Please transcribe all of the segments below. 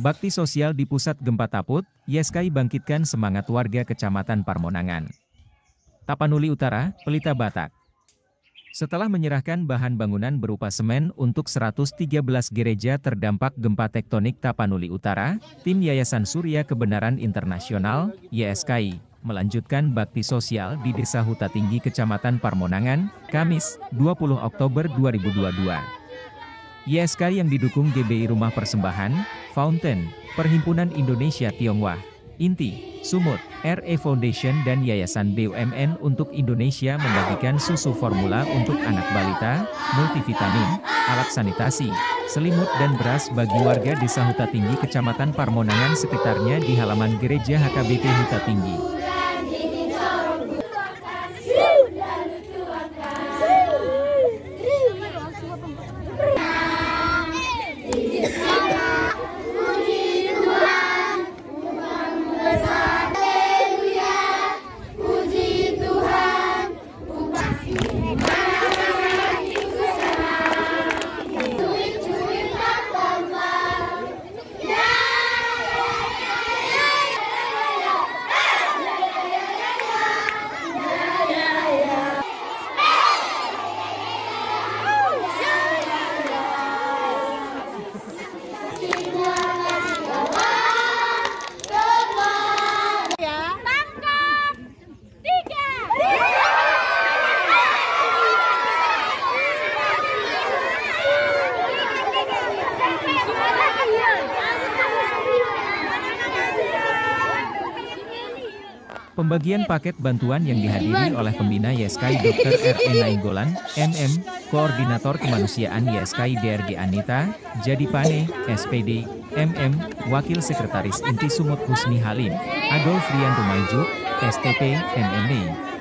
Bakti sosial di Pusat Gempa Taput, YSKI bangkitkan semangat warga Kecamatan Parmonangan. Tapanuli Utara, Pelita Batak. Setelah menyerahkan bahan bangunan berupa semen untuk 113 gereja terdampak gempa tektonik Tapanuli Utara, tim Yayasan Surya Kebenaran Internasional, YSKI, melanjutkan bakti sosial di Desa Huta Tinggi Kecamatan Parmonangan, Kamis, 20 Oktober 2022. YSKI yang didukung GBI Rumah Persembahan, Fountain, Perhimpunan Indonesia Tionghoa, Inti, Sumut, RE Foundation dan Yayasan BUMN untuk Indonesia membagikan susu formula untuk anak balita, multivitamin, alat sanitasi, selimut dan beras bagi warga Desa Huta Tinggi Kecamatan Parmonangan sekitarnya di halaman Gereja HKBP Huta Tinggi. Pembagian paket bantuan yang dihadiri oleh pembina YSKI Dr. R.E. Nainggolan, MM, Koordinator Kemanusiaan YSKI DRG Anita, Jadipane, SPD, MM, Wakil Sekretaris Inti Sumut Husni Halim, Adolf Rian Rumaijuk, STP, MMD,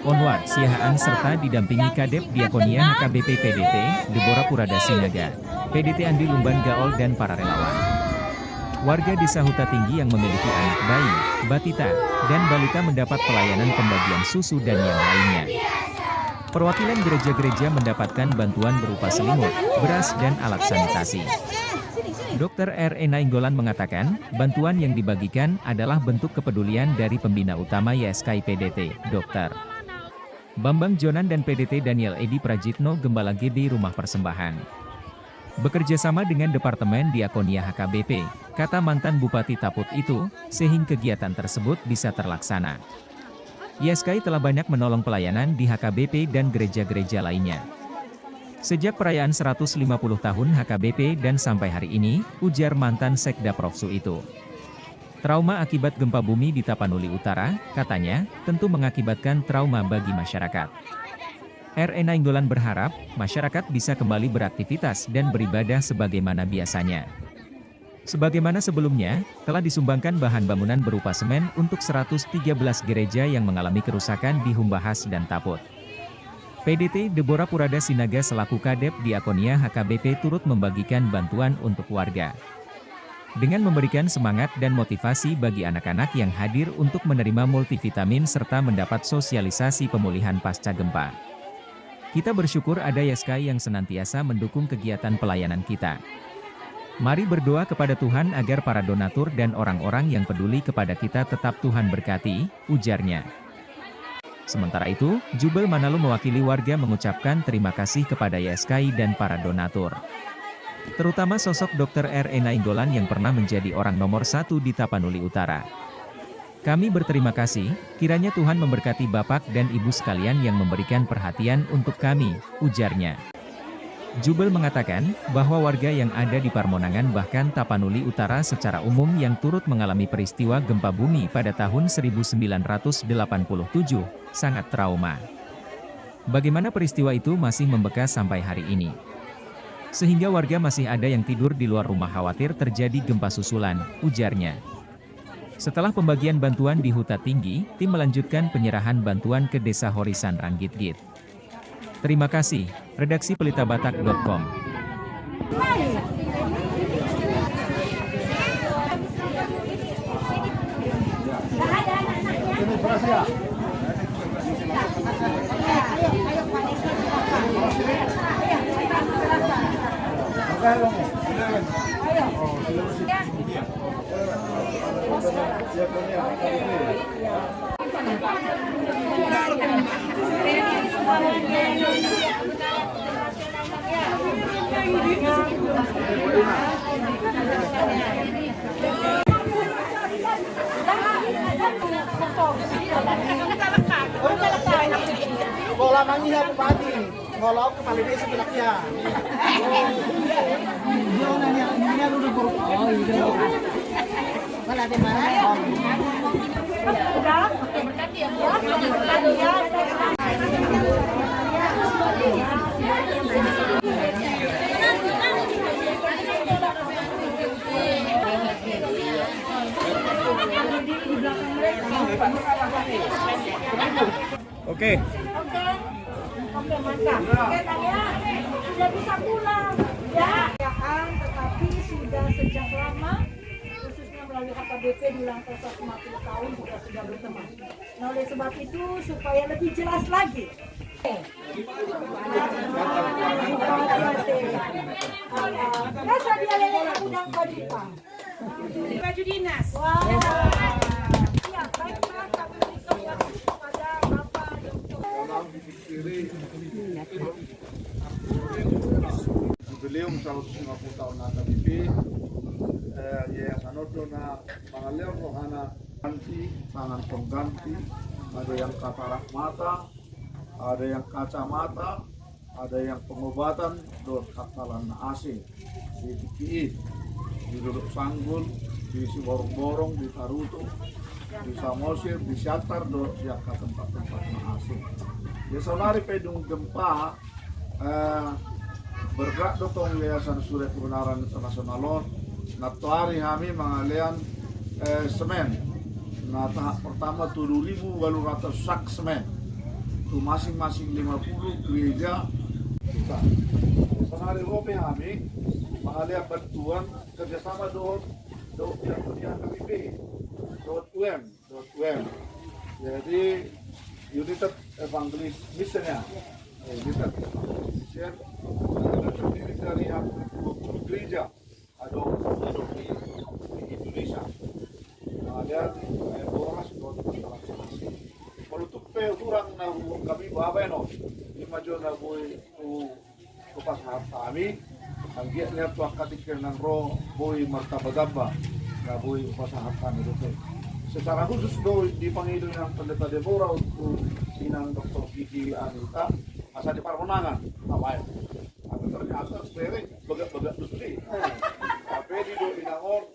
Onward Siahaan serta didampingi Kadep Diakonia HKBP PDT, Deborah Purada Sinaga, PDT Andi Lumban Gaol dan para relawan. Warga Desa Huta Tinggi yang memiliki anak bayi, batita, dan balita mendapat pelayanan pembagian susu dan yang lainnya. Perwakilan gereja-gereja mendapatkan bantuan berupa selimut, beras dan alat sanitasi. Dr. R.E. Nainggolan mengatakan, bantuan yang dibagikan adalah bentuk kepedulian dari pembina utama YSKI PDT, Dr. Bambang Jonan dan PDT Daniel Edi Prajitno Gembala GB Rumah Persembahan. Bekerja sama dengan Departemen Diakonia HKBP, kata mantan Bupati Taput itu, sehingga kegiatan tersebut bisa terlaksana. YSKI telah banyak menolong pelayanan di HKBP dan gereja-gereja lainnya. Sejak perayaan 150 tahun HKBP dan sampai hari ini, ujar mantan Sekda Profsu itu. Trauma akibat gempa bumi di Tapanuli Utara, katanya, tentu mengakibatkan trauma bagi masyarakat. R.E. Nainggolan berharap, masyarakat bisa kembali beraktivitas dan beribadah sebagaimana biasanya. Sebagaimana sebelumnya, telah disumbangkan bahan bangunan berupa semen untuk 113 gereja yang mengalami kerusakan di Humbahas dan Taput. PDT Deborah Purada Sinaga selaku Kadep Diakonia HKBP turut membagikan bantuan untuk warga. Dengan memberikan semangat dan motivasi bagi anak-anak yang hadir untuk menerima multivitamin serta mendapat sosialisasi pemulihan pasca gempa. Kita bersyukur ada YSKI yang senantiasa mendukung kegiatan pelayanan kita. Mari berdoa kepada Tuhan agar para donatur dan orang-orang yang peduli kepada kita tetap Tuhan berkati, ujarnya. Sementara itu, Jubel Manalu mewakili warga mengucapkan terima kasih kepada YSKI dan para donatur. Terutama sosok Dr. R.E. Nainggolan yang pernah menjadi orang nomor 1 di Tapanuli Utara. Kami berterima kasih, kiranya Tuhan memberkati Bapak dan Ibu sekalian yang memberikan perhatian untuk kami, ujarnya. Jubel mengatakan, bahwa warga yang ada di Parmonangan bahkan Tapanuli Utara secara umum yang turut mengalami peristiwa gempa bumi pada tahun 1987, sangat trauma. Bagaimana peristiwa itu masih membekas sampai hari ini. Sehingga warga masih ada yang tidur di luar rumah khawatir terjadi gempa susulan, ujarnya. Setelah pembagian bantuan di Huta Tinggi, tim melanjutkan penyerahan bantuan ke Desa Horisan Ranggitgit. Terima kasih, redaksi pelitabatak.com. Ayo, Bola mangi ha bupati. Bola ke Palembang sebelaknya. Oh iya. Bola di mana? Oke. Oke, mantap. Oke, Tania, sudah bisa pulang. Ya, tetapi sudah sejak lama, khususnya melalui HKBP di ulang tahun 50 tahun juga sudah berteman. Nah, oleh sebab itu, supaya lebih jelas lagi. Nasa dia lele udang badipang. Baju dinas. Wah. Ya, baiklah kami berikan kepada Bapak Jubileum 150 tahun HKBP Yayasan Odo na pangaleo rohana ganti tangan pengganti, ada yang katarak mata, ada yang kacamata, ada yang pengobatan dot katalan asing di TPI, di Duduk Sanggul, di Siborong-borong, di Taruto, di Samosir, di Syatar dot yang ke tempat-tempat asing. Ya sonari pedung gempa bergerak dotong Yayasan Surya Kebenaran Internasional natuari kami mengalian semen. Nah tahap pertama 7.800 sak semen. Itu masing-masing 50 gereja kita. Sonari rope kami mengalian bantuan kerjasama yang punya KBP .UM. Jadi United Evangelis Missionnya United Evangelis Mission terdiri dari 20 gereja ada di Indonesia. Ada boras kalau tuh kurang na kami bawa no lima jona boy ku pas kami ang dia lihat tuh katikir ng ro boy martabagamba na boy pasahat kami dito. Secara khusus do di Panginoon ng Pendeta Deborah untuk Inang Dr. Kiki Anita asa di Parmonangan awal. Tapi ternyata sering begak-begak dusli. Tapi di do Inangor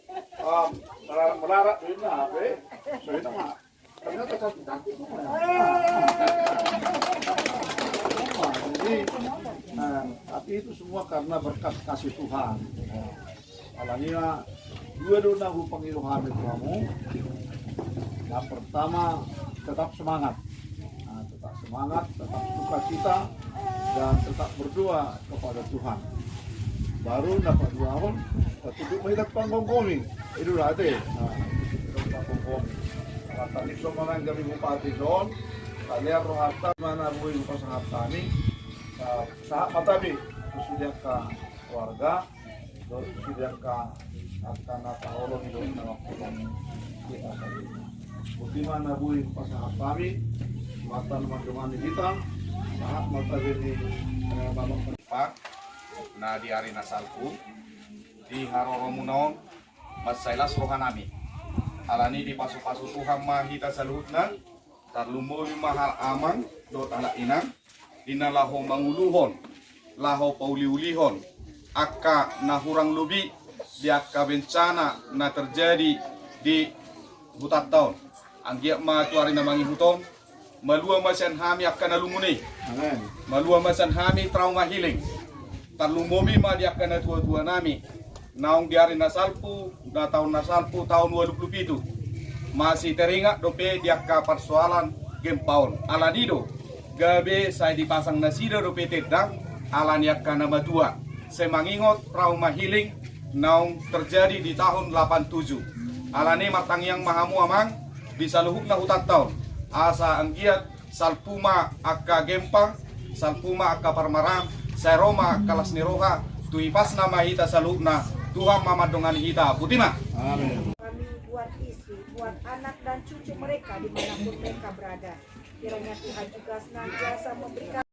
melarat do na ape. So itu mah ternyata cantik semua. Jadi tapi itu semua karena berkat kasih Tuhan. Alanya dua dona Panginoon kamu. Yang pertama tetap semangat, tetap sukacita dan tetap berdoa kepada Tuhan. Baru dapat 2 tahun, tutup melihat panggung kami itu ada. Panggung kami. Tadi semua kami bupati Zon, kalian rohata mana boleh pasangan kami, sahabat kami sudah ke keluarga, sudah ke anak-anak Allah hidup nama kita tadi. Bagaimana bui pasangan kami, mata teman-teman kita, saat mata jadi babak Pak, na di arena salku, di haroromunon, masailas rohanami. Alani di pasu-pasu Tuhan mahita saluhna, tarlumoy mahal amang, dot anak inang, inalaho manguluhon, laho pauliulihon, akka nahurang lubi, di akka bencana na terjadi di hutat tahun. Anggiak ma tuari namangi huton, malua masan hami akan nalumuni. Amen. Malua masan hami trauma healing. Tarlumomi ma di akan tua-tua nami. Naung di hari nasalpu, na tahun nasalpu tahun 2007. Masih teringat dope di akka persoalan gempaun. Alanido, gabe saya dipasang nasido dope tedang, alani akan nama tua. Saya mengingat trauma healing, naung terjadi di tahun 87. Alani matang yang mahamu amang, bisa luhuk na hutat tahun. Asa anggiat salpuma akka gempang, salpuma akka parmarang, saroma kalas niroha, tuipas nama hita saluk na Tuhan mamadongan kita. Putima. Amin. Kami buat istri, buat anak dan cucu mereka dimanapun mereka berada. Kiranya Tuhan juga senantiasa memberikan